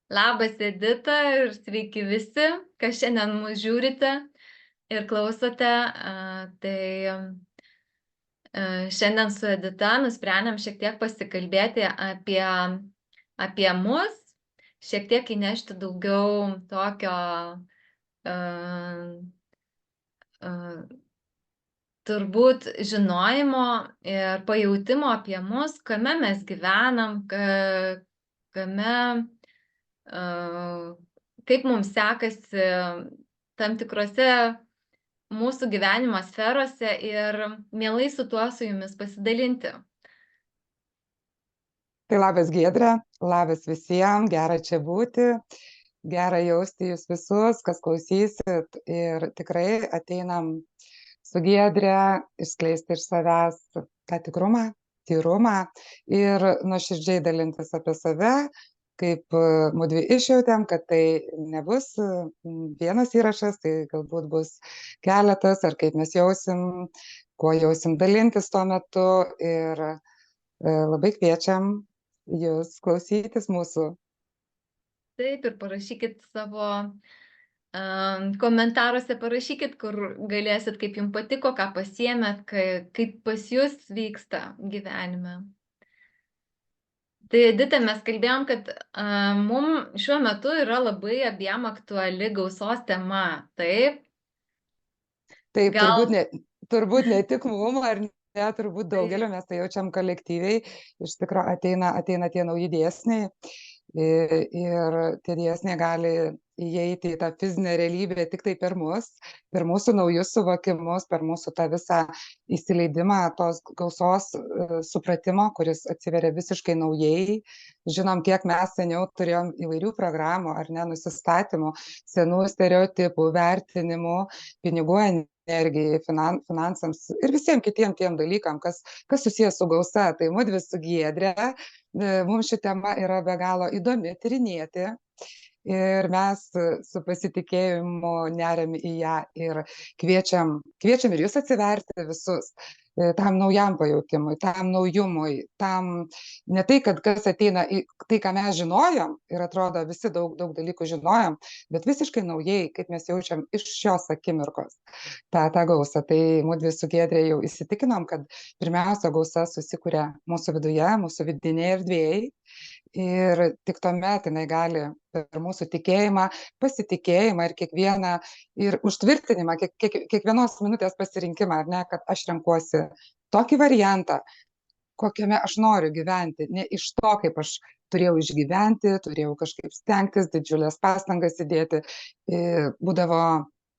Labas Edita ir sveiki visi, kas šiandien mus žiūrite ir klausote. Šiandien su Edita nusprendėm šiek tiek pasikalbėti apie mus, šiek tiek įnešti daugiau tokio turbūt žinojimo ir pajautimo apie mus, kame mes gyvenam, kame kaip mums sekasi tam tikrose mūsų gyvenimo sferose ir mielai su tuo su jumis pasidalinti. Tai labas Giedre, labas visiems, gera čia būti, gera jausti jūs visus, kas klausysit ir tikrai ateinam su Giedre išskleisti iš savęs tą tikrumą, tyrumą ir nuoširdžiai dalintis apie save, kaip mudvi išjautėm, kad tai nebus vienas įrašas, tai galbūt bus keletas, ar kaip mes jausim, kuo jausim dalintis tuo metu ir labai kviečiam jūs klausytis mūsų. Taip, ir parašykit savo komentaruose, parašykit, kur galėsit, kaip jums patiko, ką pasiėmėt, kaip pas jūs vyksta gyvenime. Tai Edita, mes kalbėjom, kad mums šiuo metu yra labai abiem aktuali gausos tema, taip? Taip, Gal... turbūt ne tik mum, ar ne, turbūt daugelio, mes tai jaučiam kolektyviai, iš tikrųjų ateina tie nauji dėsniai ir tie dėsniai gali įeiti į tą fizinę realybę tik tai per mūsų naujus suvokimus, per mūsų tą visą įsileidimą tos gausos supratimo, kuris atsiveria visiškai naujai. Žinom, kiek mes seniau turėjom įvairių programų ar ne, nusistatymų, senų stereotipų, vertinimų, pinigų energijai, finansams ir visiems kitiem tiem dalykam, kas susijęs su gausa. Tai mudvi su Giedre, mums ši tema yra be galo įdomi tyrinėti. Ir mes su pasitikėjimu neriam į ją ir kviečiam ir jūs atsiverti visus tam naujam pajautimui, tam naujumui, tam ne tai, kad kas ateina į tai, ką mes žinojom ir atrodo visi daug dalykų žinojom, bet visiškai naujai, kaip mes jaučiam iš šios akimirkos tą gausą. Tai mudvi su Giedre jau įsitikinom, kad pirmiausia gausa susikuria mūsų viduje, mūsų vidinėje erdvėje. Ir tik tuomet jinai gali per mūsų tikėjimą, pasitikėjimą ir kiekvieną ir užtvirtinimą, kiekvienos minutės pasirinkimą, ar ne, kad aš renkuosi tokį variantą, kokiame aš noriu gyventi, ne iš to, kaip aš turėjau išgyventi, turėjau kažkaip stengtis, didžiulės pastangas įdėti, būdavo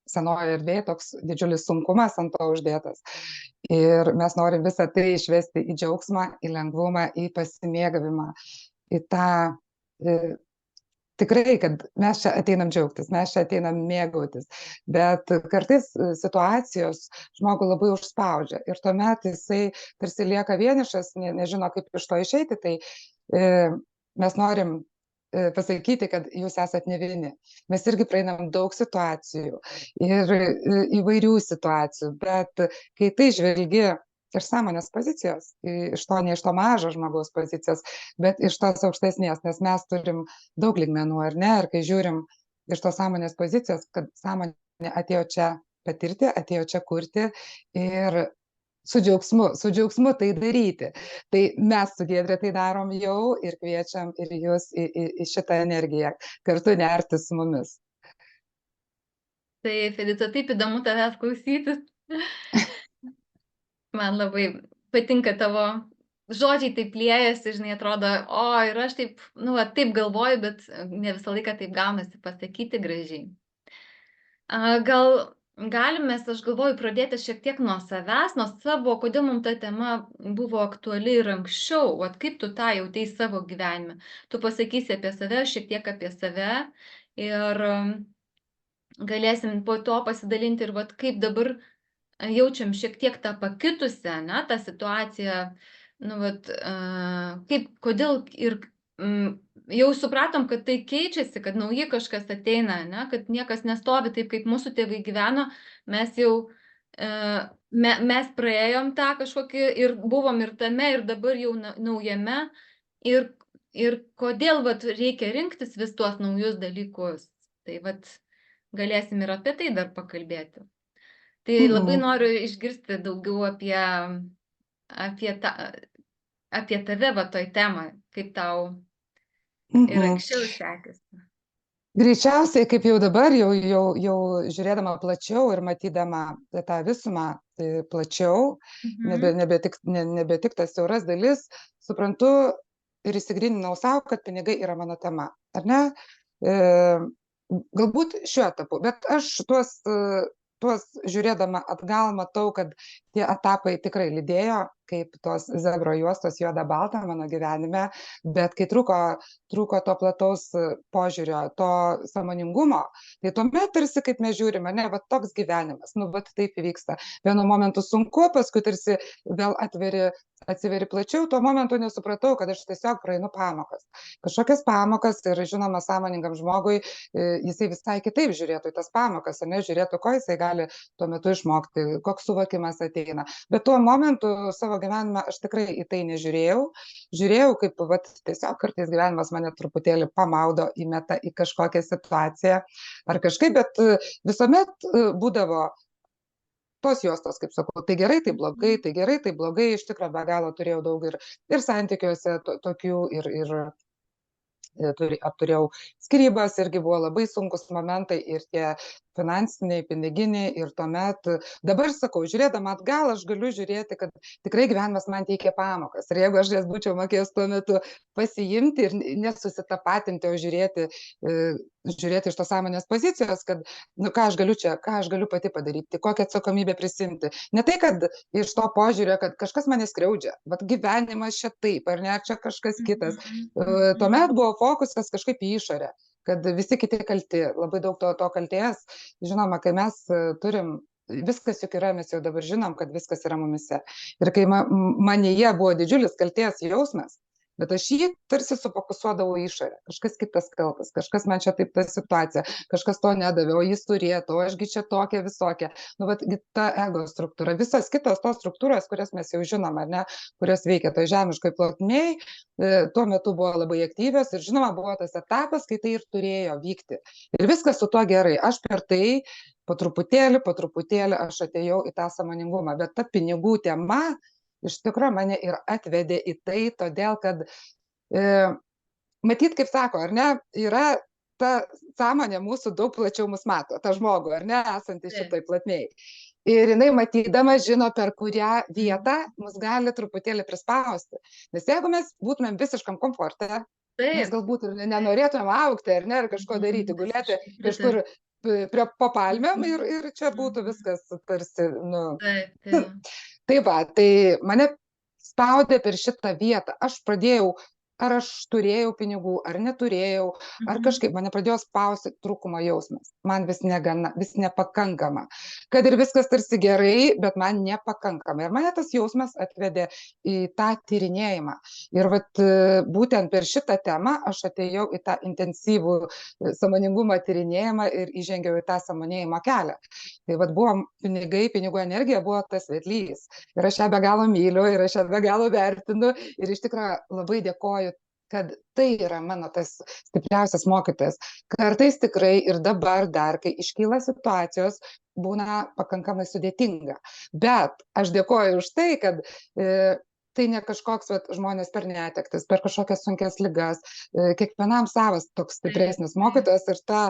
senoje erdvėje toks didžiulis sunkumas ant to uždėtas. Ir mes norim visą tai išvesti į džiaugsmą, į lengvumą, į pasimėgavimą. Į tą tikrai, kad mes čia ateinam džiaugtis, mes čia ateinam mėgautis, bet kartais situacijos žmogų labai užspaudžia ir tuomet jisai tarsi lieka vienišas, nežino kaip iš to išeiti, tai mes norim pasakyti, kad jūs esat ne vieni. Mes irgi praeinam daug situacijų ir įvairių situacijų, bet kai tai žvelgi iš sąmonės pozicijos, ne iš to mažo žmogaus pozicijos, bet iš tos aukštesnės, nes mes turim daug lygmenų, ar ne, ir kai žiūrim iš tos sąmonės pozicijos, kad sąmonė atėjo čia patirti, atėjo čia kurti ir su džiaugsmu tai daryti. Tai mes su Giedre tai darom jau ir kviečiam ir jūs į šitą energiją kartu nerti su mumis. Taip, Edita, taip įdomu tavęs klausytis. Man labai patinka tavo žodžiai, taip liejasi, žinai, atrodo, ir aš taip, taip galvoju, bet ne visą laiką taip gaunasi pasakyti gražiai. Gal galim mes, aš galvoju, pradėti šiek tiek nuo savęs, nuo savo, kodėl mums ta tema buvo aktuali ir anksčiau, kaip tu tą jautei savo gyvenime. Tu pasakysi apie save, šiek tiek apie save ir galėsim po to pasidalinti ir kaip dabar jaučiam šiek tiek tą pakitusią, ne, tą situaciją, kodėl ir jau supratom, kad tai keičiasi, kad nauji kažkas ateina, ne, kad niekas nestovi taip, kaip mūsų tėvai gyveno, mes jau, mes praėjom tą kažkokį ir buvom ir tame, ir dabar jau naujame, ir ir kodėl vat reikia rinktis vis tuos naujus dalykus. Tai vat galėsim ir apie tai dar pakalbėti. Tai labai Mhm. noriu išgirsti daugiau apie tave va toj temoj, kaip tau ir Mhm. anksčiau sekėsi. Greičiausiai, kaip jau dabar, jau žiūrėdama plačiau ir matydama tą visumą plačiau, Mhm. nebe tik tas siauras dalis, suprantu ir įsigryninau savo, kad pinigai yra mano tema, ar ne? E, galbūt šiuo etapu, bet aš tuos žiūrėdama atgal matau, kad tie etapai tikrai lydėjo, kaip tos zebro juostos juoda balta mano gyvenime, bet kai trūko to plataus požiūrio, to sąmoningumo, tai tuomet tarsi kaip mes žiūrime, ne, va toks gyvenimas, nu, bet taip įvyksta. Vienu momentu sunku, paskui tarsi vėl atsiveri plačiau, tuo momentu nesupratau, kad aš tiesiog praeinu pamokas. Kažkokias pamokas ir žinoma, sąmoningam žmogui jisai visai kitaip žiūrėtų į tas pamokas, ar ne, žiūrėtų, ko jisai gali tuo metu išmokti, koks suvokimas ateina. Bet tuo momentu savo gyvenime aš tikrai į tai nežiūrėjau. Žiūrėjau, kaip vat, tiesiog kartais gyvenimas mane truputėlį pamaudo, įmeta į kažkokią situaciją ar kažkaip, bet visuomet būdavo tos juostos, kaip sakau, tai gerai, tai blogai, tai gerai, tai blogai, iš tikrųjų be galo turėjau daug ir santykiuose tokių, ir apturėjau skyrybas, irgi buvo labai sunkus momentai ir tie finansiniai, piniginiai ir tuomet, dabar sakau, žiūrėdama atgal, aš galiu žiūrėti, kad tikrai gyvenimas man teikia pamokas. Ir jeigu aš jas būčiau mokėjęs tuo metu pasiimti ir nesusitapatinti, o žiūrėti iš tos sąmonės pozicijos, kad, nu, ką aš galiu pati padaryti, kokią atsakomybę prisimti. Ne tai, kad iš to požiūrio, kad kažkas mane skriaudžia, bet gyvenimas čia taip, ar ne, čia kažkas kitas. Tuomet buvo fokusas kažkaip į išorę, kad visi kiti kalti, labai daug to kaltės. Žinoma, kai mes turim, viskas juk yra, mes jau dabar žinom, kad viskas yra mumise. Ir kai manyje buvo didžiulis kaltės jausmas, bet aš jį tarsi sufokusuodavau į išorę. Kažkas kitas kaltas, kažkas man čia taip ta situacija, kažkas to nedavė, o jis turėtų, o ašgi čia tokia visokia. Nu, bet ta ego struktūra, visas kitos tos struktūros, kurias mes jau žinom, ar ne, kurios veikia toj žemiškoj plotmėj, tuo metu buvo labai aktyvios ir žinoma buvo tas etapas, kai tai ir turėjo vykti. Ir viskas su tuo gerai. Aš per tai po truputėlį aš atėjau į tą sąmoningumą, bet ta pinigų tema iš tikrųjų mane ir atvedė į tai, todėl kad matyt, kaip sako, ar ne, yra ta sąmonė mūsų daug plačiau mus mato, tą žmogų, ar ne, esantį šitoj platmėj. Ir jinai matydama žino, per kurią vietą mus gali truputėlį prispausti. Nes jeigu mes būtumėm visiškam komforte, mes galbūt ir nenorėtumėm aukti, ar ne, ar kažko daryti, gulėti kažkur po palmėm ir čia būtų viskas tarsi, nu. Tai va, tai mane spaudė per šitą vietą. Aš pradėjau, ar aš turėjau pinigų, ar neturėjau, ar kažkaip mane pradėjo spausti trūkumo jausmas. Man vis negana, vis nepakankama. Kad ir viskas tarsi gerai, bet man nepakankama. Ir mane tas jausmas atvedė į tą tyrinėjimą. Ir vat, būtent per šitą temą aš atėjau į tą intensyvų sąmoningumo tyrinėjimą ir įžengiau į tą sąmonėjimo kelią. Tai vat buvo pinigai, pinigų energija buvo tas vedlys. Ir aš ją be galo myliu, ir aš ją be galo vertinu. Ir iš tikrųjų labai dėkoju, kad tai yra mano tas stipriausias mokytojas. Kartais tikrai ir dabar dar, kai iškyla situacijos, būna pakankamai sudėtinga. Bet aš dėkoju už tai, kad tai ne kažkoks žmonės per netektis, per kažkokias sunkias ligas. Kiekvienam savas toks stipresnis mokytojas ir ta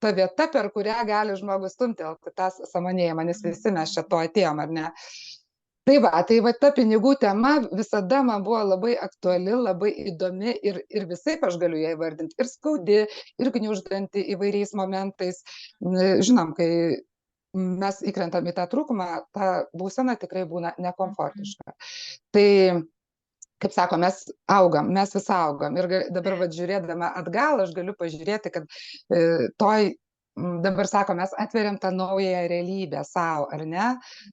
vieta, per kurią gali žmogus stumtelti tą sąmonėjimą, nes visi mes čia to atėjom, ar ne? Tai va ta pinigų tema visada man buvo labai aktuali, labai įdomi ir visaip aš galiu ją įvardinti. Ir skaudi, ir gniuždanti įvairiais momentais. Žinom, kai mes įkrentam į tą trūkumą, ta būsena tikrai būna nekomfortiška. Tai, kaip sako, mes augam, mes vis augam. Ir dabar žiūrėdama atgal, aš galiu pažiūrėti, kad dabar sako, mes atveriam tą naują realybę savo, ar ne?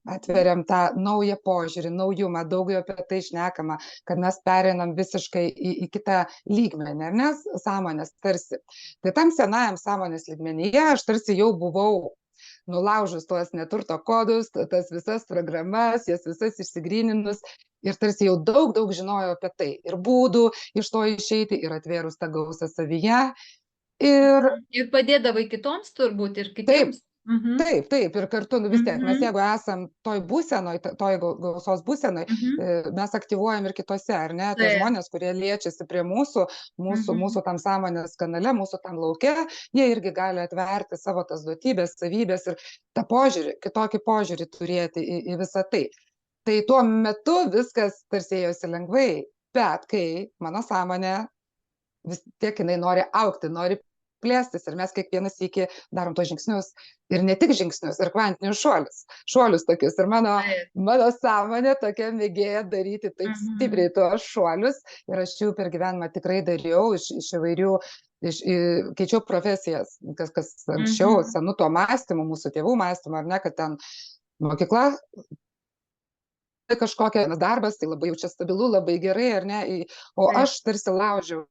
Atveriam tą naują požiūrį, naujumą, daugiau apie tai šnekama, kad mes pereinam visiškai į kitą lygmenį, ar ne? Sąmonės tarsi. Tai tam senajam sąmonės lygmenyje aš tarsi jau buvau nulaužus tuos neturto kodus, tas visas programas, jas visas išsigryninus. Ir tarsi jau daug žinojo apie tai. Ir būdų iš to išeiti, ir atvėrus tą gausą savyje. Ir padėdavai kitoms turbūt ir Taip, kitiems. Mhm. taip, ir kartu, vis tiek, mes Mhm. jeigu esam toj būsenoj, toj gausos būsenoj, Mhm. mes aktyvuojam ir kitose, ar ne, tie Taip. žmonės, kurie liečiasi prie mūsų Mhm. tam sąmonės kanale, mūsų tam lauke, jie irgi gali atverti savo tas duotybės, savybės ir tą požiūrį, kitokį požiūrį turėti į visą tai. Tai tuo metu viskas tarsi ėjosi lengvai, bet kai mano sąmonė vis tiek jinai nori augti, nori plėstis ir mes kiekvieną sykį darom tos žingsnius ir ne tik žingsnius, ir kvantinius šuolius tokius. Ir mano sąmonė tokia mėgėja daryti taip stipriai tuos šuolius ir aš jų per gyvenimą tikrai dariau iš įvairių, keičiau profesijas, kas anksčiau senu tuo mąstymu, mūsų tėvų mąstymu, ar ne, kad ten mokykla kažkokia darbas, tai labai jau čia stabilu, labai gerai, ar ne, o aš tarsi laužiau.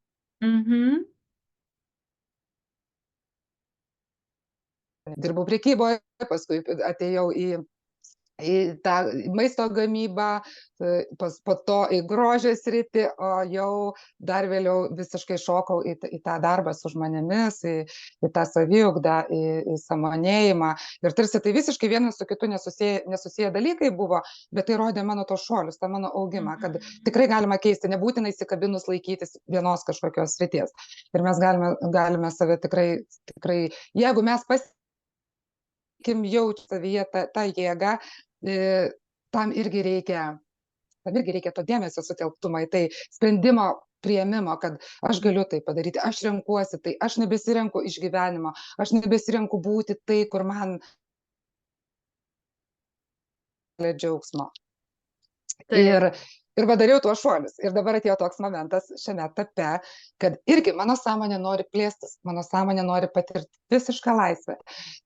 Dirbau prekyboje, paskui atėjau į tą maisto gamybą, po to į grožio sritį, o jau dar vėliau visiškai šokau į tą darbą su žmonėmis, į tą saviugdą, į sąmonėjimą. Ir tarsi tai visiškai vienas su kitu nesusiję dalykai buvo, bet tai rodė mano tos šuolius, tą mano augimą, kad tikrai galima keisti, nebūtinai įsikabinus laikytis vienos kažkokios srities. Ir mes galime save tikrai, jeigu mes jaučiu savyje tą jėgą, tam irgi reikia to dėmesio sutelktumo į tai, sprendimo priėmimo, kad aš galiu tai padaryti, aš renkuosi tai, aš nebesirenku išgyvenimo, aš nebesirenku būti tai, kur man džiaugsmo. Ir padariau tuos šuolius. Ir dabar atėjo toks momentas šiame etape, kad irgi mano sąmonė nori plėstis, mano sąmonė nori patirti visišką laisvę,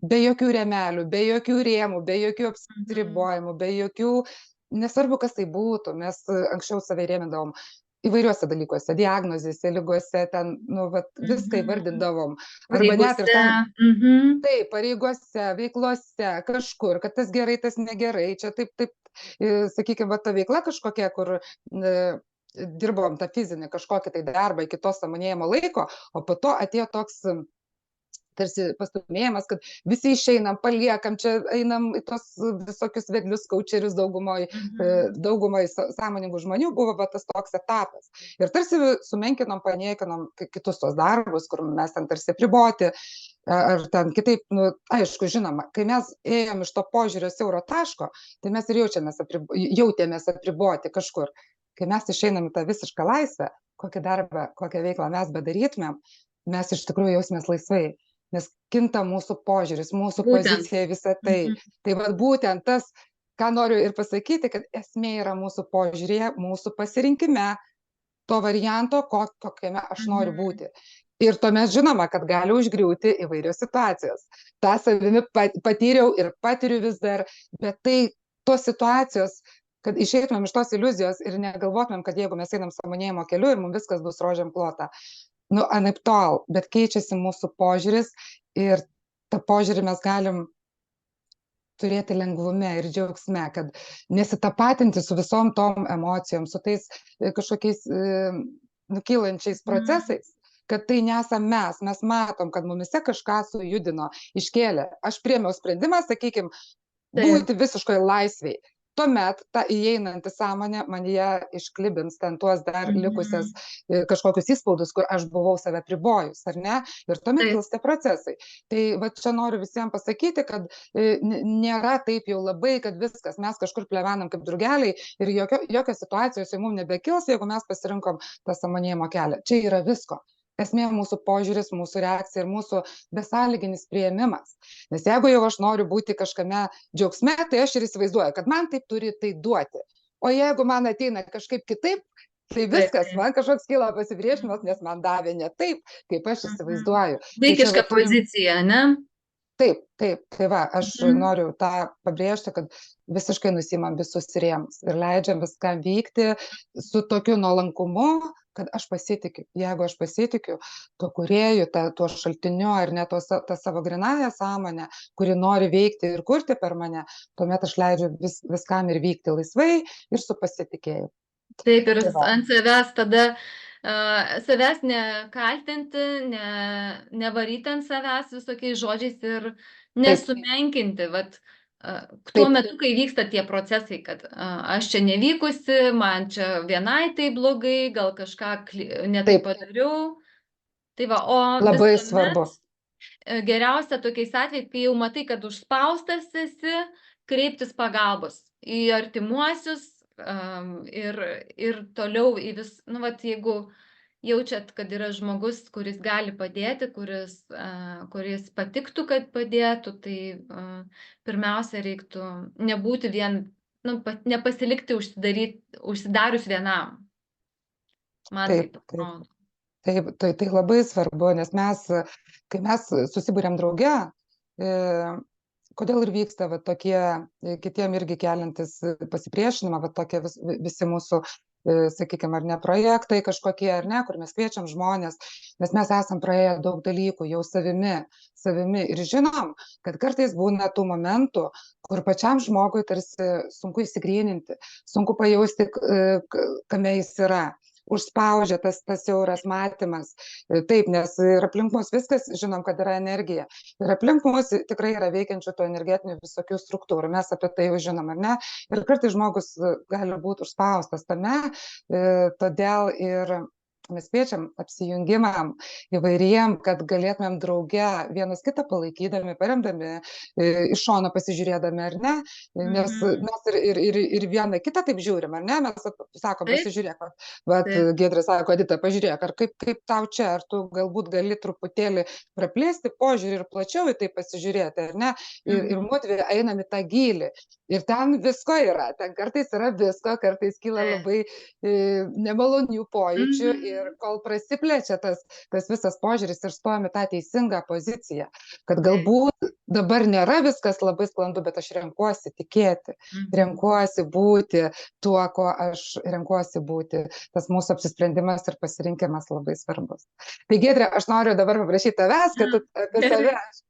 be jokių rėmelių, be jokių rėmų, be jokių apsiribojimų, be jokių, nesvarbu, kas tai būtų, mes anksčiau save rėmindavom įvairiuose dalykuose, diagnozėse, ligose, ten, viską įvardindavom. Arba net ir ten, taip, pareigose, veiklose, kažkur, kad tas gerai, tas negerai, čia taip, sakykime, va ta veikla kažkokia, kur dirbom tą fizinį kažkokį tai darbą iki to sąmonėjimo laiko, o po to atėjo toks tarsi pastumėjimas, kad visi išeinam, paliekam, čia einam į tos visokius vedlius, kaučerius, daugumai sąmoningų žmonių buvo tas toks etapas. Ir tarsi sumenkinom, paniekinom kitus tos darbus, kur mes ten tarsi apriboti, ar ten kitaip, aišku, žinoma, kai mes ėjom iš to požiūrio siauro taško, tai mes ir jautėmės apriboti kažkur. Kai mes išeinam į tą visišką laisvę, kokį darbą, kokią veiklą mes bedarytumėm, mes iš tikrųjų jausimės laisvai, nes kinta mūsų požiūris, mūsų pozicija, visą tai. Tai va būtent tas, ką noriu ir pasakyti, kad esmė yra mūsų požiūrėje, mūsų pasirinkime to varianto, kokiame aš noriu būti. Ir tuomet žinoma, kad gali užgriūti įvairios situacijos. tą savimi patyriau ir patiriu vis dar, bet tai tos situacijos, kad išeitumėm iš tos iliuzijos ir negalvotumėm, kad jeigu mes einam sąmonėjimo keliu ir mums viskas bus rožiam klota. Nu, anaiptol, bet keičiasi mūsų požiūris ir tą požiūrį mes galim turėti lengvume ir džiaugsme, kad nesitapatinti su visom tom emocijom, su tais kažkokiais nukylančiais procesais, kad tai nesam mes matom, kad mumise kažką sujudino, iškėlė. Aš priėmiau sprendimą, sakykime, būti visiškai laisviai. Tuomet ta įeinanti sąmonė manyje išklibins ten tuos dar likusias kažkokius įspaudus, kur aš buvau save pribojus, ar ne? Ir tuomet kils tie procesai. Tai va čia noriu visiems pasakyti, kad nėra taip jau labai, kad viskas, mes kažkur plevenam kaip drugeliai ir jokios situacijos jau mums nebekils, jeigu mes pasirinkom tą sąmonėjimo kelią. Čia yra visko. Esmė mūsų požiūris, mūsų reakcija ir mūsų besąlyginis priėmimas. Nes jeigu jau aš noriu būti kažkame džiaugsme, tai aš ir įsivaizduoju, kad man taip turi tai duoti. O jeigu man ateina kažkaip kitaip, tai viskas, man kažkoks kyla pasipriešinimas, nes man davė ne taip, kaip aš įsivaizduoju. Vaikiška pozicija, ne? Taip, taip, tai va, aš Mhm. noriu tą pabrėžti, kad visiškai nusimam visus rėmus ir leidžiam viskam vykti su tokiu nuolankumu, kad aš pasitikiu. Jeigu aš pasitikiu tuo kūrėju, tuo šaltiniu ar ne tą savo grinąją sąmonę, kuri nori veikti ir kurti per mane, tuomet aš leidžiu viskam ir vykti laisvai ir su pasitikėjimu. Taip, ir Tai va, ant savęs tada savęs nekaltinti, nevaryti ant savęs visokiais žodžiais ir taip, nesumenkinti. Vat, tuo taip, metu, kai vyksta tie procesai, kad aš čia nevykusi, man čia vienai tai blogai, gal kažką netai taip, padariau. Tai va, o labai svarbu. visuomet geriausia tokiais atvejais, kai jau matai, kad užspaustas esi, kreiptis pagalbos į artimuosius ir toliau į nu, vat, jeigu jaučiat, kad yra žmogus, kuris gali padėti, kuris patiktų, kad padėtų, tai pirmiausia reiktų nebūti nu, nepasilikti užsidarius vienam. Man Taip, taip taip. atrodo. Taip, tai labai svarbu, nes kai mes susibūrėm drauge, kodėl ir vyksta va, tokie kitiem irgi keliantis pasipriešinimą, va, tokie visi mūsų, sakykime, ar ne projektai kažkokie, ar ne, kur mes kviečiam žmonės, nes mes esam praėję daug dalykų jau savimi ir žinom, kad kartais būna tų momentų, kur pačiam žmogui tarsi sunku įsigryninti, sunku pajausti, kame jis yra. Užspaudžia tas siauras matymas. Taip, nes ir aplink mus viskas, žinom, kad yra energija. Ir aplink mus tikrai yra veikiančių tų energetinių visokių struktūrų. Mes apie tai jau žinom, ar ne? Ir kartais žmogus gali būti užspaustas tame, todėl ir mes kviečiam apsijungimam įvairiem, kad galėtumėm drauge vienas kitą palaikydami, paremdami, iš šono pasižiūrėdami, ar ne? Nes mes ir vieną kitą taip žiūrim, ar ne? Mes sakom, Taip, pasižiūrėk, vat taip. Giedrė sako, Edita, pažiūrėk, ar kaip tau čia, ar tu galbūt gali truputėlį praplėsti požiūrį ir plačiau į tai pasižiūrėti, ar ne? Ir mudvi einam į tą gylį. Ir ten visko yra, ten kartais yra visko, kartais kyla labai nemalonių pojūčių ir kol prasiplečia tas visas požiūris ir stojame tą teisingą poziciją, kad galbūt dabar nėra viskas labai sklandu, bet aš renkuosi tikėti, renkuosi būti tuo, ko aš renkuosi būti. Tas mūsų apsisprendimas ir pasirinkimas labai svarbus. Tai Giedrė, aš noriu dabar paprašyti tavęs, kad tu apie save, aš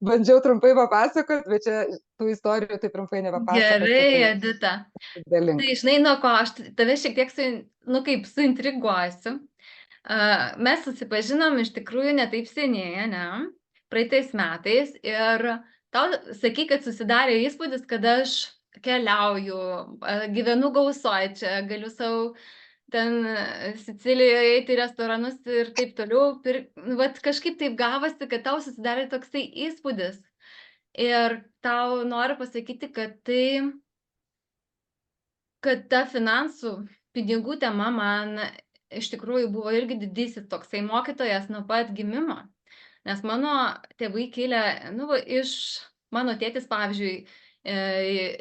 bandžiau trumpai papasakot, bet čia tų istorijų tai trumpai nepapasakoti. Gerai, Edita. Dalink. Tai žinai, nuo ko aš tave šiek tiek suintriguosiu. Mes susipažinom iš tikrųjų ne taip seniai, ne? Praeitais metais. Ir tau sakai, kad susidarė įspūdis, kad aš keliauju, gyvenu gausoj, čia galiu savo ten Sicilijoje eiti į restoranus ir taip toliau. Vat kažkaip taip gavosi, kad tau susidarė toksai įspūdis. Ir tau noriu pasakyti, kad ta finansų, pinigų tema man iš tikrųjų buvo irgi didysis toksai mokytojas nuo pat gimimo. Nes mano tėvai kilę, nu, mano tėtis, pavyzdžiui,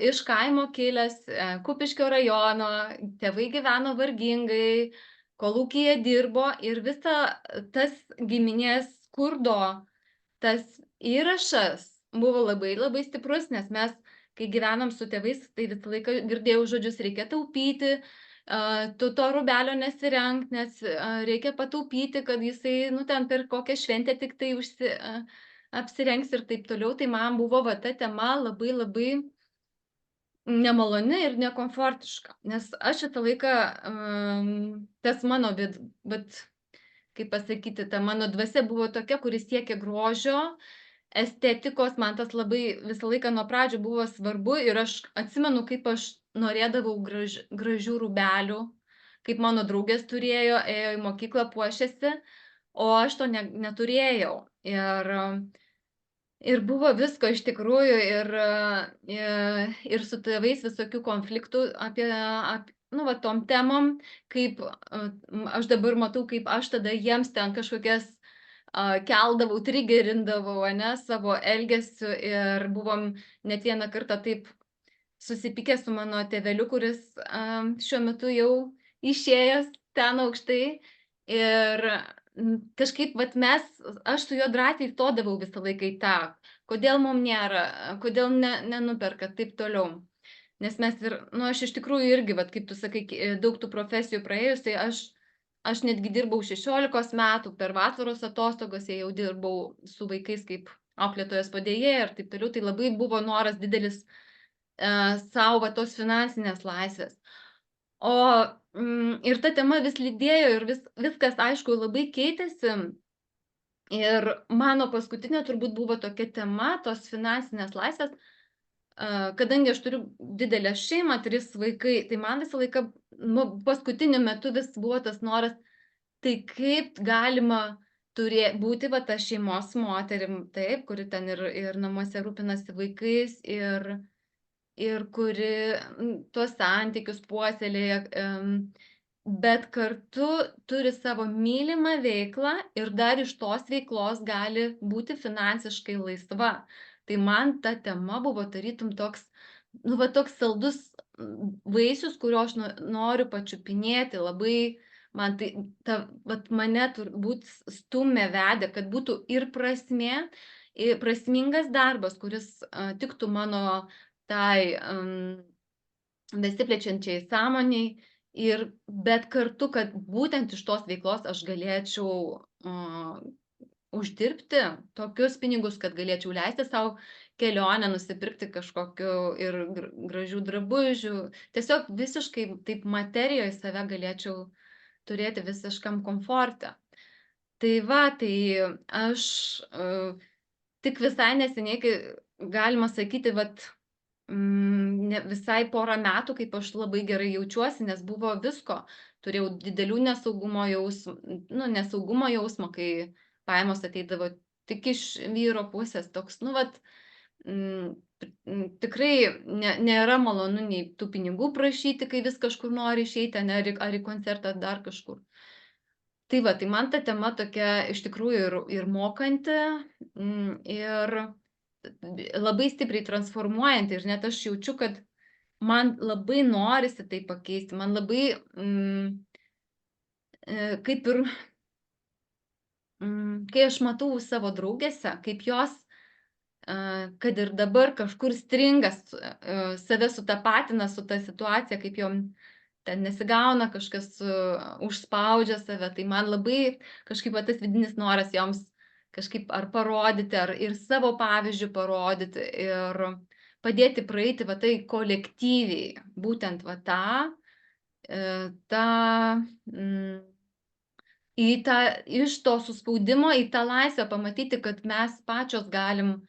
iš kaimo kilęs, Kupiškio rajono, tėvai gyveno vargingai, kolūkyje dirbo ir visa tas giminės skurdo, tas įrašas buvo labai labai stiprus, nes mes, kai gyvenom su tėvais, tai visą laiką girdėjau žodžius, reikia taupyti, tu to rūbelio nesirenk, nes reikia pataupyti, kad jisai, nu, ten per kokią šventę tik tai apsirengs ir taip toliau. Tai man buvo va ta tema labai labai nemaloni ir nekomfortiška, nes aš šitą laiką, tas mano, bet, kaip pasakyti, ta mano dvasia buvo tokia, kuris siekia grožio, estetikos, man tas labai visą laiką nuo pradžių buvo svarbu ir aš atsimenu, kaip aš norėdavau gražių rūbelių, kaip mano draugės turėjo, ėjo į mokyklą, puošėsi, o aš to neturėjau. Ir buvo visko iš tikrųjų ir su tėvais visokių konfliktų nu, va, tom temom, kaip aš dabar matau, kaip aš tada jiems ten kažkokias keldavau, trigerindavau, ane, savo elgesiu ir buvom net vieną kartą taip susipykę su mano tėveliu, kuris šiuo metu jau išėjęs ten aukštai ir kažkaip, vat aš su juo drąsiai stodavau visą laiką į tą, kodėl mum nėra, kodėl nenuperka, taip toliau. Nes mes aš iš tikrųjų irgi, vat, kaip tu sakai, daug tų profesijų praėjus, tai aš netgi dirbau 16 metų, per vasaros atostogas jau dirbau su vaikais kaip auklėtojos padėjėja ir taip toliau, tai labai buvo noras didelis savo va, tos finansinės laisvės. Ir ta tema vis lydėjo ir viskas, aišku, labai keitėsi. Ir mano paskutinė turbūt buvo tokia tema, tos finansinės laisvės, kadangi aš turiu didelę šeimą, 3 vaikai, tai man visą laiką, paskutiniu metu vis buvo tas noras, tai kaip galima būti va ta šeimos moterim, taip, kuri ten ir namuose rūpinasi vaikais, ir kuri tuos santykius puoselėja, bet kartu turi savo mylimą veiklą ir dar iš tos veiklos gali būti finansiškai laisva. Tai man ta tema buvo tarytum toks, va toks saldus vaisius, kurio aš noriu pačiupinėti, labai man tai, vat mane turbūt stumė, vedė, kad būtų ir prasmė, ir prasmingas darbas, kuris tiktų mano tai besiplečiančiai sąmoniai, bet kartu, kad būtent iš tos veiklos aš galėčiau uždirbti tokius pinigus, kad galėčiau leisti savo kelionę, nusipirkti kažkokiu ir gražių drabužių. Tiesiog visiškai taip materijoje save galėčiau turėti visiškam komforte. Tai va, tai aš tik visai neseniai, kai galima sakyti, visai porą metų, kaip aš labai gerai jaučiuosi, nes buvo visko. Turėjau didelių nesaugumo jausmo, kai pajamos ateidavo tik iš vyro pusės. Toks, tikrai nėra malonu nei tų pinigų prašyti, kai vis kažkur nori išeiti, ar į koncertą, dar kažkur. Tai va, tai man ta tema tokia iš tikrųjų ir mokanti, ir labai stipriai transformuojanti, ir net aš jaučiu, kad man labai norisi tai pakeisti, man labai kaip ir, kai aš matau savo draugėse, kaip jos, kad ir dabar kažkur stringas, save sutapatina su ta situacija, kaip jom ten nesigauna, kažkas užspaudžia save, tai man labai kažkaip tas vidinis noras joms kažkaip ar parodyti, ar ir savo pavyzdžių parodyti ir padėti praeiti va tai kolektyviai, būtent va iš to suspaudimo į tą laisvę pamatyti, kad mes pačios galim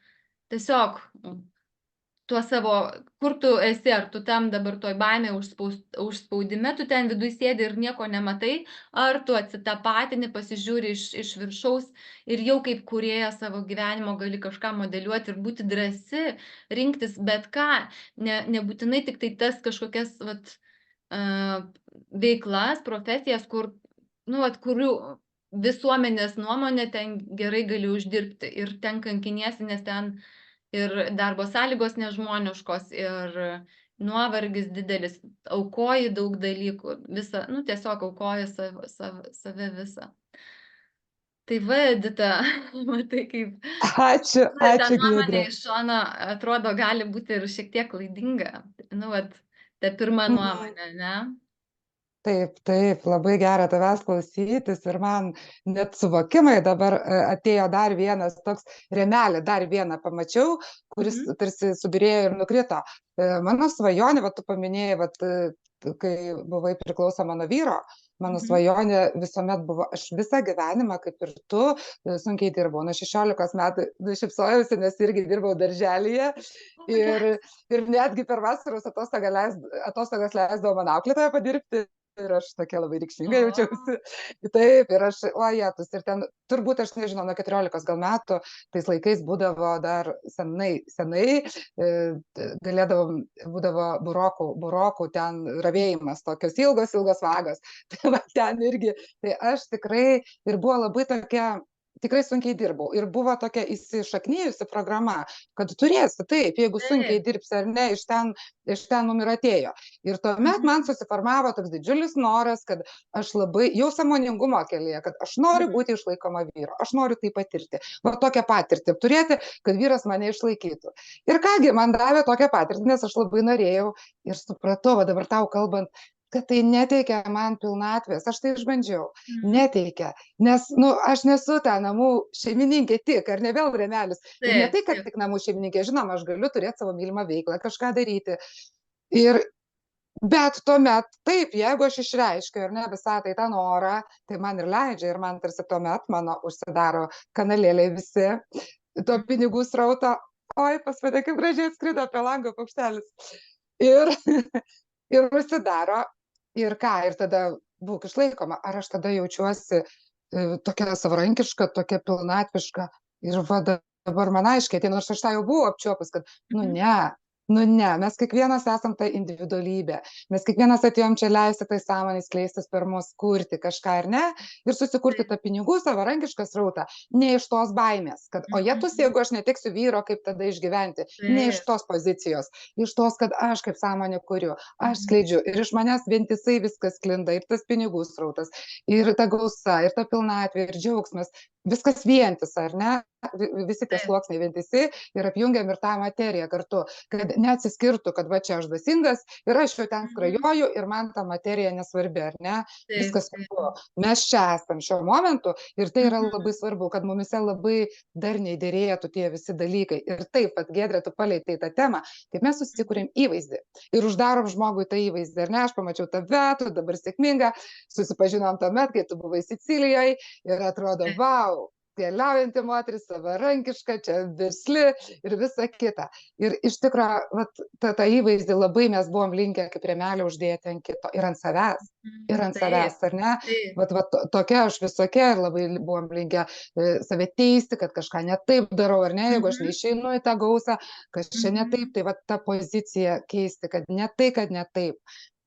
tiesiog tuo savo, kur tu esi, ar tu tam dabar toj baimė užspaudime, tu ten viduj sėdi ir nieko nematai, ar tu atsitapatini, pasižiūri iš viršaus ir jau kaip kūrėja savo gyvenimo gali kažką modeliuoti ir būti drąsi, rinktis bet ką, nebūtinai tik tai tas kažkokias veiklas, profesijas, kurių visuomenės nuomonė ten gerai gali uždirbti ir ten kankiniesi, nes ten ir darbo sąlygos nežmoniškos, ir nuovargis didelis, aukoji daug dalykų, tiesiog aukoji save visą. Tai va, Edita, matai, kaip Ačiū, ta nuomonė Giedrė. iš šono atrodo gali būti ir šiek tiek klaidinga. Ta pirma nuomonė, ne? Taip, labai gera tavęs klausytis ir man net suvokimai dabar atėjo dar vienas toks rėmelį, dar vieną pamačiau, kuris tarsi subirėjo ir nukrito. Mano svajonė, tu paminėjai, kai buvai priklausoma nuo vyro, mano svajonė visuomet buvo, aš visą gyvenimą, kaip ir tu, sunkiai dirbau. Nuo 16 metų šypsojausi, nes irgi dirbau darželyje ir netgi per vasaros atostogas leisdavo man auklėtoją padirbti. Ir aš tokia labai reikšminga jaučiausi. Taip, ir aš, jetus, ir ten, turbūt aš nežinau, nuo 14 gal metų, tais laikais būdavo dar senai, būdavo burokų ten ravėjimas, tokios ilgos vagos. Tai ten irgi, tai aš tikrai, ir buvo labai tokia tikrai sunkiai dirbau. Ir buvo tokia įsišaknyjusi programa, kad turėsi taip, jeigu sunkiai Taip. dirbsi ar ne, iš ten mum ir atėjo. Ir tuomet man Mhm. susiformavo toks didžiulis noras, kad aš labai, jau sąmoningumo kelyje, kad aš noriu Mhm. būti išlaikoma vyro, aš noriu tai patirti. Va tokią patirtį turėti, kad vyras mane išlaikytų. Ir kągi, man davė tokią patirtį, nes aš labai norėjau ir supratau, va dabar tau kalbant, kad tai neteikia man pilnatvės. Aš tai išbandžiau. Mhm. Neteikia. Nes, nu, aš nesu ta namų šeimininkė tik, ar ne vėl rėmelis. Ir ne Taip, tai, kad taip. tik namų šeimininkė, žinoma, aš galiu turėti savo mylimą veiklą, kažką daryti. Ir, bet tuomet, taip, jeigu aš išreiškiu ir ne visą tai tą norą, tai man ir leidžia ir man tarsi tuomet mano užsidaro kanalėliai visi to Mhm. pinigų srauto. Oi, pas mane kaip gražiai skrido apie langą paukštelis. Ir, ir užsidaro. Ir ką, ir tada būk išlaikoma. Ar aš tada jaučiuosi tokia savarankiška, tokia pilnatviška. Ir va dabar man aiškiai, tai nors aš tą jau buvau apčiuopus, kad Mhm. nu ne, mes kiekvienas esam ta individualybė. Mes kiekvienas atėjom čia leisti tai sąmonai skleistis per mus, kurti kažką ar ne, ir susikurti Taip. tą pinigų savarankišką srautą. Ne iš tos baimės, kad o jetus, Mhm. jeigu aš neteksiu vyro, kaip tada išgyventi. Ne iš Taip. tos pozicijos, iš tos, kad aš kaip sąmonė kuriu, aš Mhm. skleidžiu ir iš manęs vientisai viskas sklinda, ir tas pinigų srautas, ir ta gausa, ir ta pilnatvė, ir džiaugsmas, viskas vientisa, ar ne? Visi tie Taip. sluoksniai vientisi ir apjungiam ir tą materiją kartu, kad neatsiskirtų, kad va čia aš dvasingas ir aš jau ten Mhm. skrajoju ir man ta materija nesvarbi, ar ne? Taip, Viskas taip. svarbu. Mes čia esam šiuo momentu ir tai yra Mhm. labai svarbu, kad mumise labai darniai dėrėtų tie visi dalykai. Ir taip, pat Giedrė, tu palietai tą temą, kaip mes Mhm. susikūrėm įvaizdį ir uždarom žmogui tą įvaizdį, ar ne? Aš pamačiau tave, tu dabar sėkminga, susipažinom tuomet, kai tu buvai Sicilijoje ir atrodo, Taip. vau, keliaujanti moteris, savarankiška, čia versli ir visa kita. Ir iš tikrųjų, tą įvaizdį labai mes buvom linkę kaip rėmelį uždėti ant kito ir ant savęs. Mhm. Ir ant Taip. savęs, ar ne? Taip. Tokia aš visokia ir labai buvom linkę save teisti, kad kažką ne taip darau, ar ne, jeigu aš Mhm. neišeinu į tą gausą, kas čia ne taip, Mhm. tai va tą poziciją keisti, kad ne tai, kad ne taip.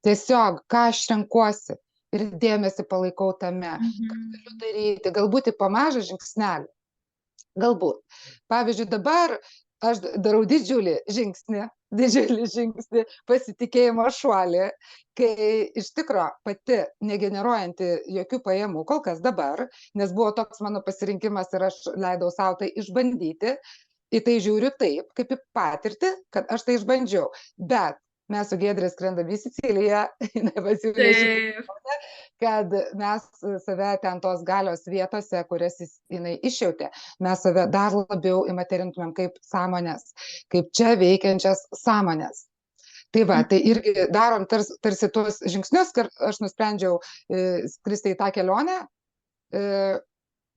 Tiesiog, ką aš renkuosi ir dėmesį palaikau tame, ką galiu Mhm. daryti, galbūt į pamažą žingsnelį. Galbūt. Pavyzdžiui, dabar aš darau didžiulį žingsnį pasitikėjimo šuolį, kai iš tikro pati negeneruojanti jokių pajamų, kol kas dabar, nes buvo toks mano pasirinkimas ir aš leidau savo tai išbandyti, į tai žiūriu taip, kaip į patirtį, kad aš tai išbandžiau. Bet mes su Giedrė skrendam į Siciliją, jinai pasiūlė šitą, Taip. kad mes save ten tos galios vietose, kurias jinai išjautė, mes save dar labiau įmaterintumėm kaip sąmonės, kaip čia veikiančias sąmonės. Tai va, tai Mhm. irgi darom tarsi tuos žingsnius, kad aš nusprendžiau skristi į tą kelionę,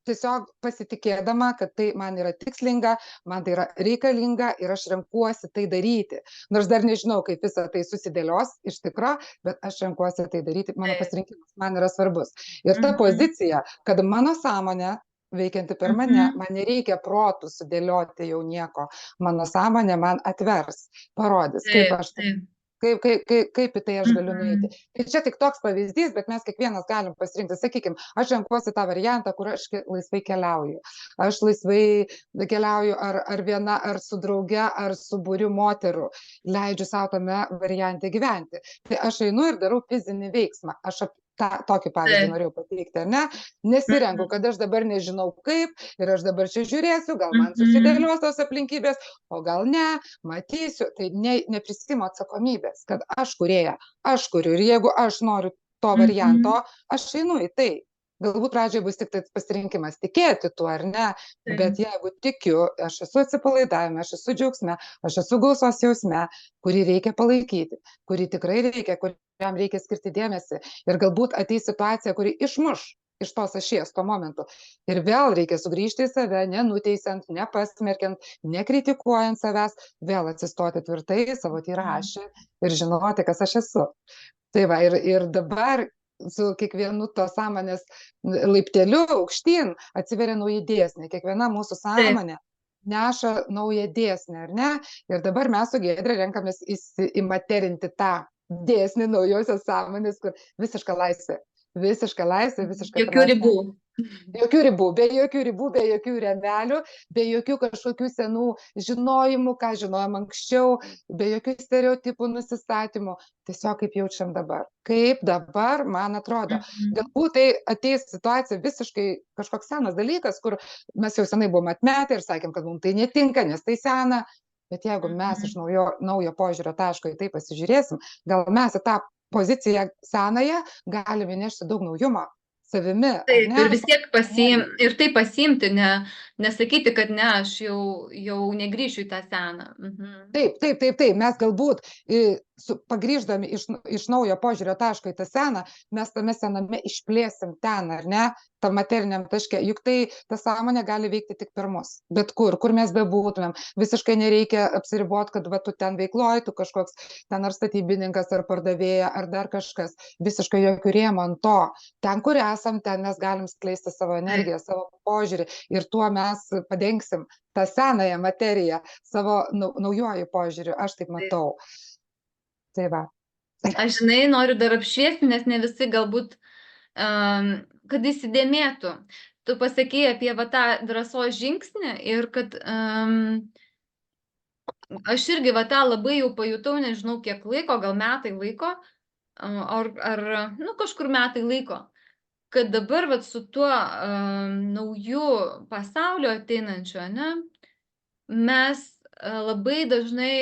tiesiog pasitikėdama, kad tai man yra tikslinga, man tai yra reikalinga ir aš renkuosi tai daryti. Nors dar nežinau, kaip visą tai susidėlios iš tikro, bet aš renkuosi tai daryti, mano Taip. pasirinkimas man yra svarbus. Ir ta Mhm. pozicija, kad mano sąmonė veikianti per mane, Mhm. man nereikia protų sudėlioti jau nieko, mano sąmonė man atvers, parodys, kaip Taip, aš taip. kaip į tai aš galiu nueiti. Mhm. Ir čia tik toks pavyzdys, bet mes kiekvienas galim pasirinkti. Sakykime, aš renkuosi tą variantą, kur aš laisvai keliauju. Aš laisvai keliauju ar viena, ar su drauge, ar su būriu moterų. Leidžiu savo tame variante gyventi. Tai aš einu ir darau fizinį veiksmą. Aš tokį pavyzdį Taip. norėjau pateikti, ar ne? Nesirenku, Mhm. kad aš dabar nežinau kaip ir aš dabar čia žiūrėsiu, gal man Mhm. susidėlios tos aplinkybės, o gal ne, matysiu, tai neprisiimu atsakomybės, kad aš kūrėja, aš kuriu ir jeigu aš noriu to varianto, Mhm. aš einu į tai. Galbūt pradžioje bus tik tai pasirinkimas tikėti tuo ar ne, bet Taip. jeigu tikiu, aš esu atsipalaidavime, aš esu džiaugsme, aš esu gausos jausme, kurį reikia palaikyti, kurį tikrai reikia, kuriam reikia skirti dėmesį. Ir galbūt ateis situacija, kuri išmuš iš tos ašies tuo momentu. Ir vėl reikia sugrįžti į save, nenuteisiant, nepasmerkiant, nekritikuojant savęs, vėl atsistoti tvirtai į savo Mhm. tirašį ir žinoti, kas aš esu. Tai va, ir dabar su kiekvienu to sąmonės laipteliu aukštyn atsiveria nauji dėsniai. Kiekviena mūsų Taip. sąmonė neša naują dėsnį, ar ne? Ir dabar mes su Giedre renkamės įmaterinti tą dėsnį naujosios sąmonės, kur visiška laisvė, visiška laisvė, visiška Jokių prasmė. ribų. Jokių ribų, be jokių rėmelių, be jokių kažkokių senų žinojimų, ką žinojom anksčiau, be jokių stereotipų nusistatymų. Tiesiog kaip jaučiam dabar. Kaip dabar, man atrodo. Mhm. Galbūt tai ateis situacija visiškai kažkoks senas dalykas, kur mes jau senai buvom atmetę ir sakėm, kad mums tai netinka, nes tai sena. Bet jeigu mes iš Mhm. naujo požiūrio taško į tai pasižiūrėsim, gal mes į tą poziciją senąją galime nešti daug naujumo savimi, ar Taip, ne? ir vis tiek ir tai pasiimti, nesakyti, kad ne, aš jau negrįšiu į tą seną. Mhm. Taip, taip, taip, taip. Mes galbūt pagrįždami iš naujo požiūrio taško į tą seną, mes tame sename išplėsim ten, ar ne, tam materiniam taške. Juk tai ta sąmonė gali veikti tik per mus. Bet kur mes bebūtumėm. Visiškai nereikia apsiriboti, kad va tu ten veikloji, tu kažkoks ten ar statybininkas, ar pardavėja, ar dar kažkas. Visiškai jokių rėmų ant to. Ten, kur esam, ten mes galim skleisti savo Taip, energiją, savo požiūrį ir tuo mes padengsim tą senąją materiją savo naujuoju požiūriu, aš taip taip. matau. Tai va. Aš, žinai, noriu dar apšviesti, nes ne visi galbūt, kad įsidėmėtų. Tu pasakėjai apie va tą drąsos žingsnį ir kad aš irgi va tą labai jau pajutau, nežinau kiek laiko, gal metai laiko, ar nu, kažkur metai laiko, kad dabar vat su tuo nauju pasauliu ateinančiu, ane, mes labai dažnai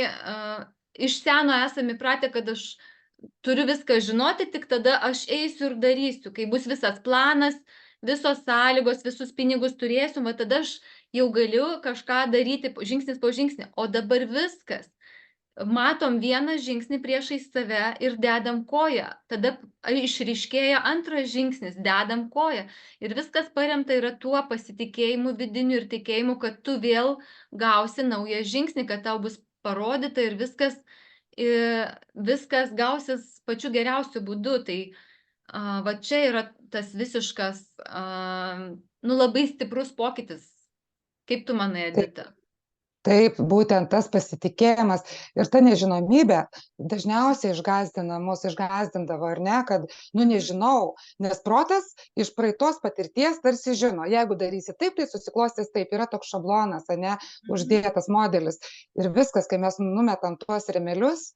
iš seno esame įpratę, kad aš turiu viską žinoti, tik tada aš eisiu ir darysiu. Kai bus visas planas, visos sąlygos, visus pinigus turėsiu, va tada aš jau galiu kažką daryti žingsnis po žingsnį. O dabar viskas. Matom vieną žingsnį priešais save ir dedam koją. Tada išryškėja antras žingsnis, dedam koją. Ir viskas paremta yra tuo pasitikėjimu vidiniu ir tikėjimu, kad tu vėl gausi naują žingsnį, kad tau bus parodyta ir viskas gausis pačiu geriausiu būdu. Tai va čia yra tas visiškas, nu labai stiprus pokytis. Kaip tu manai, Taip, Edita? taip, būtent tas pasitikėjimas ir ta nežinomybė dažniausiai išgąsdina mus, išgąsdindavo, ar ne, kad, nu, Mhm. nežinau, nes protas iš praeitos patirties tarsi žino, jeigu darysi taip, tai susiklostys taip, yra toks šablonas, ne, Mhm. uždėtas modelis ir viskas, kai mes numetam tuos remelius,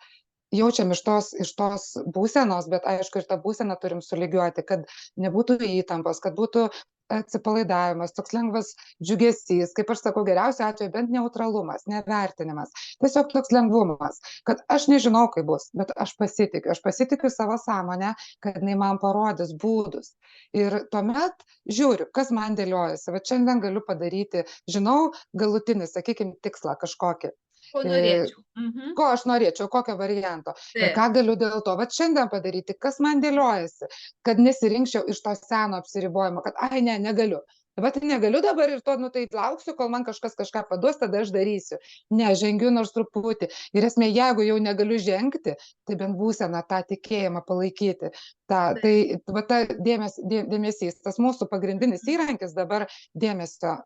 jaučiam iš tos būsenos, bet aišku, ir tą būseną turim sulygiuoti, kad nebūtų įtampos, kad būtų atsipalaidavimas, toks lengvas džiugesys, kaip aš sakau, geriausiu atveju bent neutralumas, nevertinimas, tiesiog toks lengvumas, kad aš nežinau, kaip bus, bet aš pasitikiu savo sąmonę, kad jinai man parodys būdus. Ir tuomet žiūriu, kas man dėliojasi, va šiandien galiu padaryti, žinau galutinį, sakykime, tikslą kažkokį. Ko E, norėčiau. Mhm. ko aš norėčiau, kokio varianto. Ir Taip. ką galiu dėl to, vat šiandien padaryti, kas man dėliojasi, kad nesirinkčiau iš to seno apsiribojimo, kad, ai, ne, negaliu. Bet negaliu dabar ir to, nu tai lauksiu, kol man kažkas kažką paduos, tada aš darysiu. Ne, žengiu nors truputį. Ir esmė, jeigu jau negaliu žengti, tai bent būseną tą tikėjimą palaikyti. Tai va, ta dėmesys, tas mūsų pagrindinis įrankis dabar dėmesio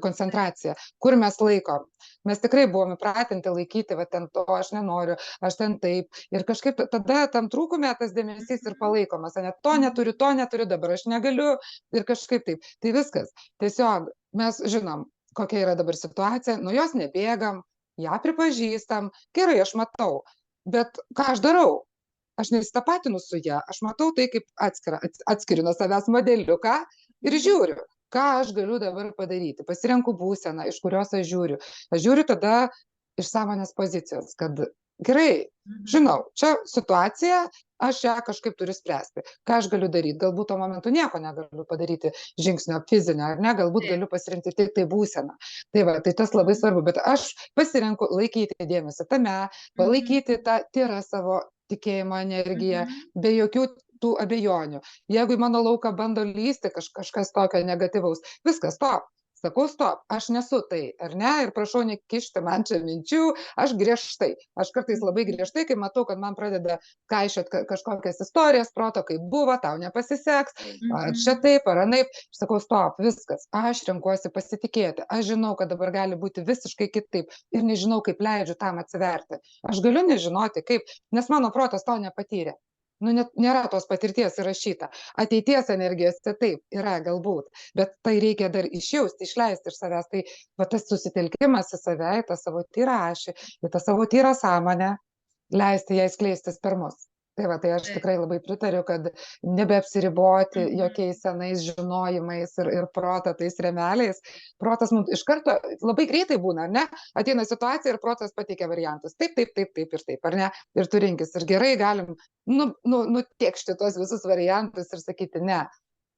koncentracija, kur mes laikom. Mes tikrai buvom įpratinti laikyti, va ten to aš nenoriu, aš ten taip. Ir kažkaip tada tam trūkume tas dėmesys ir palaikomas. Net to neturiu, dabar aš negaliu ir kažkaip taip. Tai viskas. Tiesiog mes žinom, kokia yra dabar situacija, nuo jos nebėgam, ją pripažįstam, gerai, aš matau. Bet ką aš darau? Aš nesitapatinu su ja, aš matau tai kaip atskiriu nuo savęs modeliuką ir žiūriu, ką aš galiu dabar padaryti. Pasirenku būseną, iš kurios aš žiūriu. Aš žiūriu tada iš sąmonės pozicijos, kad gerai, žinau, čia situacija, aš ją kažkaip turiu spręsti. Ką aš galiu daryti? Galbūt tuo momentu nieko negaliu padaryti žingsnio fizinio, ar ne? Galbūt Taip. galiu pasirinkti tik tai būseną. Tai va, tai tas labai svarbu, bet aš pasirenku laikyti dėmesį tame, palaikyti tą tyrą savo tikėjimo energiją, be jokių tų abejonių. Jeigu į mano lauką bando lysti kažkas tokio negatyvaus, viskas, stop. Sakau, stop, aš nesu tai, ar ne? Ir prašau nekišti man čia minčių, aš griežtai. Aš kartais labai griežtai, kai matau, kad man pradeda kaišiot kažkokias istorijas, proto, kaip buvo, tau nepasiseks, ar čia taip, ar anaip. Aš sakau, stop, viskas, aš renkuosi pasitikėti. Aš žinau, kad dabar gali būti visiškai kitaip ir nežinau, kaip leidžiu tam atsiverti. Aš galiu nežinoti, kaip, nes mano protas to nepatyrė. Nu, net nėra tos patirties įrašyta. Ateities energijose taip yra galbūt, bet tai reikia dar išjausti, išleisti iš savęs. Tai va tas susitelkimas į save, į tą savo tyrą ašį, į tą savo tyrą sąmonę, leisti jai skleistis per mus. Tai va, tai aš Taip. tikrai labai pritariu, kad nebeapsiriboti Mhm. jokiais senais žinojimais ir proto tais remeliais. Protas mums iš karto labai greitai būna, ne? Ateina situacija ir protas pateikia variantus. Taip, taip, taip, taip ir taip, ar ne? Ir tu rinkis. Ir gerai galim nutiekšti tuos visus variantus ir sakyti ne.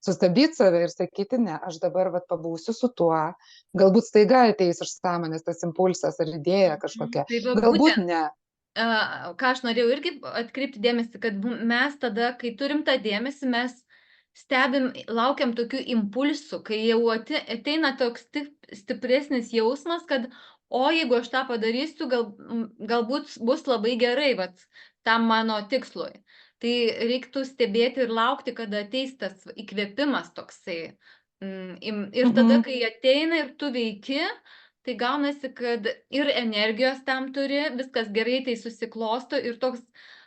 Sustabdyti save ir sakyti ne, aš dabar vat pabūsiu su tuo. Galbūt staiga ateis iš sąmonės tas impulsas ar idėja kažkokia. Tai va Galbūt būtent, ne. ką aš norėjau irgi atkreipti dėmesį, kad mes tada, kai turim tą dėmesį, mes stebim, laukiam tokių impulsų, kai jau ateina toks stipresnis jausmas, kad o jeigu aš tą padarysiu, galbūt bus labai gerai, vat, tam mano tikslui. Tai reiktų stebėti ir laukti, kada ateis tas įkvėpimas toksai. Ir tada, Mhm. kai ateina ir tu veiki, tai gaunasi, kad ir energijos tam turi, viskas gerai tai susiklosto ir toks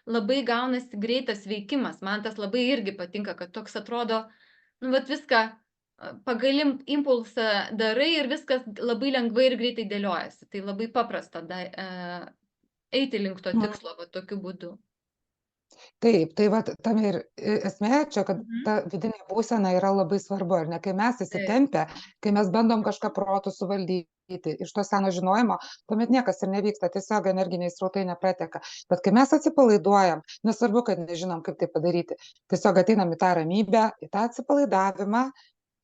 labai gaunasi greitas veikimas. Man tas labai irgi patinka, kad toks atrodo, nu, vat viską pagal impulsą darai ir viskas labai lengvai ir greitai dėliojasi. Tai labai paprasta eiti link to Mhm. tikslo, va tokiu būdu. Taip, tai vat tame ir esmė čia, kad Mhm. ta vidinė būsena yra labai svarbu, ar ne? Kai mes Taip. įsitempę, kai mes bandom kažką protų suvaldyti iš to seno žinojimo, tuomet niekas ir nevyksta, tiesiog energiniai srautai neprateka. Bet kai mes atsipalaiduojam, nesvarbu, kad nežinom, kaip tai padaryti, tiesiog ateinam į tą ramybę, į tą atsipalaidavimą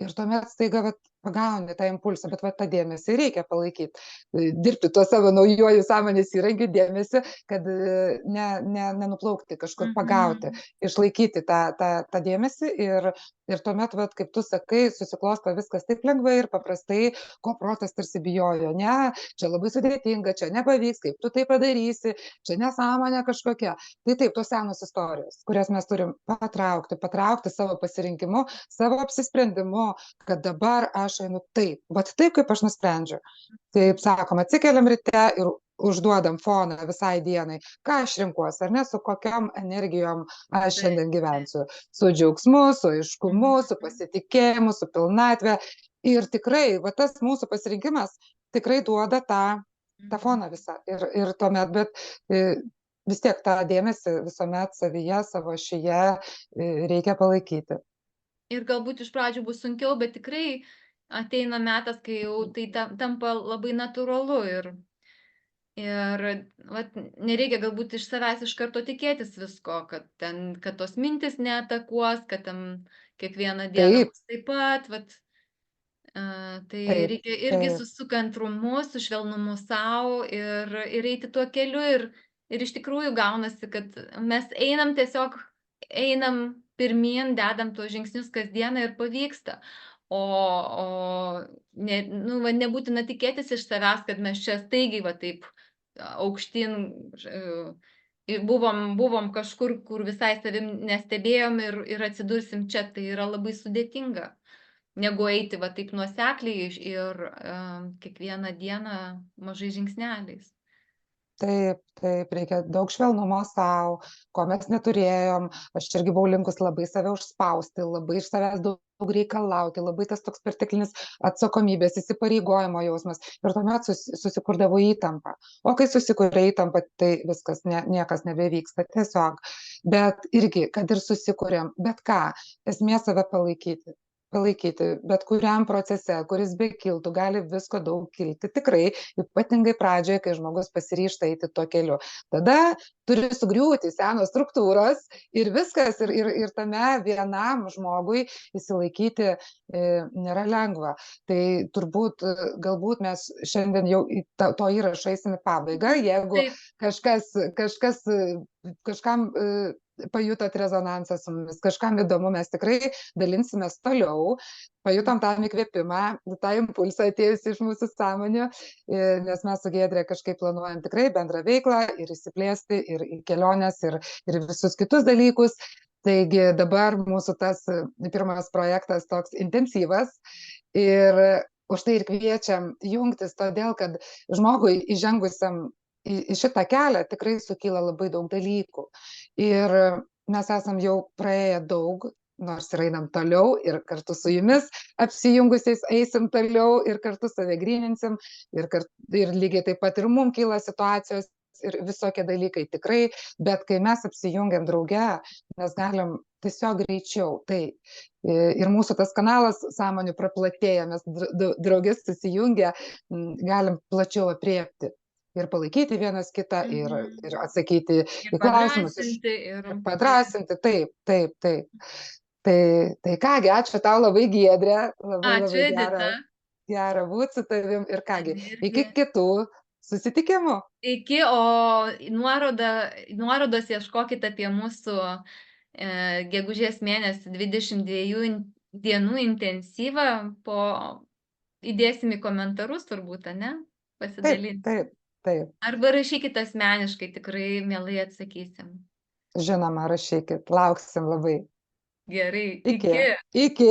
ir tuomet staiga vat pagauni tą impulsą, bet vat tą dėmesį reikia palaikyti. Dirbti tuo savo naujuoju sąmonės įrankiu dėmesį, kad nenuplaukti kažkur, pagauti, Mhm. išlaikyti tą dėmesį ir tuomet, vat, kaip tu sakai, susiklosto viskas taip lengvai ir paprastai, ko protas tarsi bijojo. Ne, čia labai sudėtinga, čia nepavyks, kaip tu tai padarysi, čia nesąmonė kažkokia. Tai taip, tos senos istorijos, kurias mes turim patraukti savo pasirinkimu, savo apsisprendimu, kad dabar aš einu taip, vat taip, kaip aš nusprendžiu. Taip sakom, atsikeliam ryte ir užduodam foną visai dienai, ką aš renkuosi, ar ne, su kokiam energijom aš Taip, šiandien taip. gyvensiu. Su džiaugsmu, su aiškumu, su Mhm. pasitikėjimu, su pilnatvė. Ir tikrai, va tas mūsų pasirinkimas tikrai duoda tą Mhm. foną visą. Ir tuomet, bet vis tiek tą dėmesį visuomet savyje, savo šyje reikia palaikyti. Ir galbūt iš pradžių bus sunkiau, bet tikrai ateina metas, kai jau tai tampa labai natūralu ir vat, nereikia galbūt iš savęs iš karto tikėtis visko, kad tos mintis neatakuos, kad ten kiekvieną dieną Taip, bus taip pat, vat, tai taip, reikia irgi taip. su kantrumu, su švelnumu sau ir eiti tuo keliu ir iš tikrųjų gaunasi, kad mes einam pirmyn, dedam tuos žingsnius kasdieną ir pavyksta. O nu, va, nebūtina tikėtis iš savęs, kad mes čia staigiai va taip aukštyn buvom kažkur, kur visai savim nestebėjom ir atsidursim čia. Tai yra labai sudėtinga, negu eiti va taip nuosekliai ir kiekvieną dieną mažais žingsneliais. Taip, reikia daug švelnumo sau, ko mes neturėjom. Aš irgi buvau linkus labai save užspausti, labai iš savęs daug reikalauti, labai tas toks perteklinis atsakomybės, įsipareigojimo jausmas. Ir tuomet susikurdavo įtampa. O kai susikuria įtampa, tai viskas, niekas nebevyksta tiesiog. Bet irgi, kad ir susikuriam, bet ką, esmė save palaikyti. Palaikyti bet kuriam procese, kuris bekiltų, gali visko daug kilti. Tikrai, ypatingai pradžioje, kai žmogus pasiryžta eiti tuo keliu. Tada turi sugriūti senos struktūros ir viskas, ir tame vienam žmogui įsilaikyti nėra lengva. Tai turbūt, galbūt mes šiandien jau į to įrašo eisim į pabaigą, jeigu Taip, kažkam pajutot rezonansą su mumis, kažkam įdomu, mes tikrai dalinsimės toliau, pajutom tą įkvėpimą, tą impulsą atėjusi iš mūsų sąmonių, nes mes su Giedre kažkaip planuojam tikrai bendrą veiklą ir įsiplėsti ir į keliones ir visus kitus dalykus. Taigi dabar mūsų tas pirmas projektas toks intensyvas ir už tai ir kviečiam jungtis, todėl kad žmogui įžengusiam į šitą kelią tikrai sukyla labai daug dalykų. Ir mes esam jau praėję daug, nors ir einam toliau ir kartu su jumis apsijungusiais eisim toliau ir kartu save gryninsim ir lygiai taip pat ir mum kyla situacijos ir visokie dalykai tikrai, bet kai mes apsijungiam drauge, mes galim tiesiog greičiau. Tai ir mūsų tas kanalas sąmonių praplatėja, mes drauge susijungę galim plačiau apriepti ir palaikyti vienas kitą Mhm. ir atsakyti Ir į klausimus, padrąsinti, ir ir padrąsinti, taip, taip, taip. Tai kągi, ačiū tau labai, Giedrė, labai ačiū, labai Edita. gera būti su tavim ir kągi, Man irgi. iki kitų susitikimų. Iki, o nuorodos ieškokit apie mūsų gegužės mėnesį 22 dienų intensyvą, įdėsim į komentarus turbūt, ne? Taip, Pasidalinsim. taip, taip. Arba rašykit asmeniškai, tikrai mielai atsakysim. Žinoma, rašykit, lauksim labai. Gerai, Iki, iki. iki.